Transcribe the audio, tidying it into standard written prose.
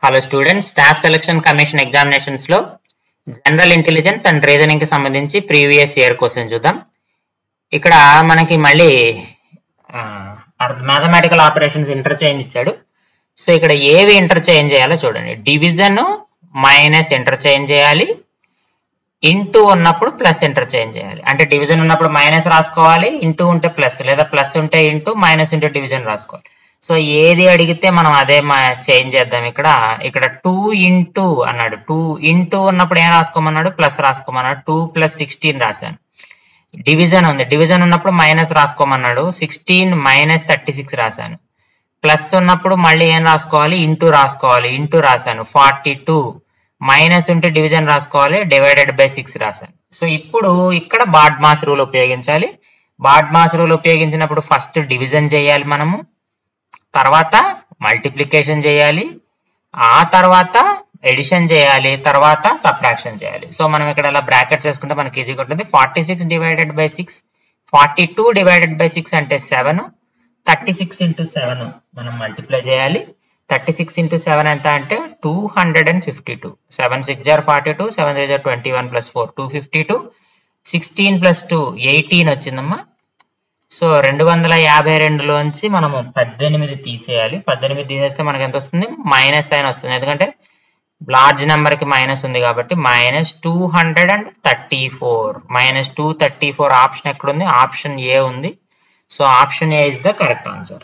Hello students, staff selection commission examinations లో general intelligence and reasoning కి సంబంధించి previous year question చూద్దాం. ఇక్కడ మనకి మళ్ళీ మ్యాథమెటికల్ ఆపరేషన్స్ ఇంటర్చేంజ్ ఇచ్చాడు. సో ఇక్కడ ఏవి ఇంటర్చేంజ్ చేయాలో చూడండి. డివిజన్ మైనస్ ఇంటర్చేంజ్ చేయాలి, ఇంటూ ఉన్నప్పుడు ప్లస్ ఇంటర్చేంజ్ చేయాలి. అంటే డివిజన్ ఉన్నప్పుడు మైనస్ రాసుకోవాలి, ఇంటూ ఉంటే ప్లస్, లేదా ప్లస్ ఉంటే ఇంటూ, మైనస్ ఉంటే డివిజన్ రాసుకోవాలి. సో ఏది అడిగితే మనం అదే చేంజ్ చేద్దాం. ఇక్కడ 2 ఇంటూ అన్నాడు. 2 ఇంటూ ఉన్నప్పుడు ఏం రాసుకోమన్నాడు? ప్లస్ రాసుకోమన్నాడు. 2 + 16 రాశాను. డివిజన్ ఉంది, డివిజన్ ఉన్నప్పుడు మైనస్ రాసుకోమన్నాడు. 16 - 36 రాశాను. ప్లస్ ఉన్నప్పుడు మళ్ళీ ఏం రాసుకోవాలి? ఇంటూ రాసుకోవాలి. ఇంటూ రాశాను. 42 మైనస్ ఉంటే డివిజన్ రాసుకోవాలి, /6 రాశాను. సో ఇప్పుడు ఇక్కడ బాడ్మాస్ రూల్ ఉపయోగించాలి. బాడ్మాస్ రూల్ ఉపయోగించినప్పుడు ఫస్ట్ డివిజన్ చేయాలి మనము, తర్వాత మల్టిప్లికేషన్ చేయాలి, ఆ తర్వాత ఎడిషన్ చేయాలి, తర్వాత సబ్ట్రాక్షన్ చేయాలి. సో మనం ఇక్కడ అలా బ్రాకెట్స్ వేసుకుంటే మనకి ఈజీగా ఉంటుంది. 46 / 6, 42 / 6 అంటే 7, 36 × 7 మనం మల్టిప్లై చేయాలి. 36 × 7 ఎంత అంటే 252. 7 × 6 = 42, 7 × 3 = 21 + 4 252. 16 + 2 18 వచ్చిందమ్మా. సో 252లోంచి మనము 18 తీసేయాలి. 18 తీసేస్తే మనకి ఎంత వస్తుంది? మైనస్ సైన్ వస్తుంది, ఎందుకంటే లార్జ్ నెంబర్ కి మైనస్ ఉంది కాబట్టి. -234 -234 ఆప్షన్ ఎక్కడుంది? ఆప్షన్ ఏ ఉంది. So option A is the correct answer.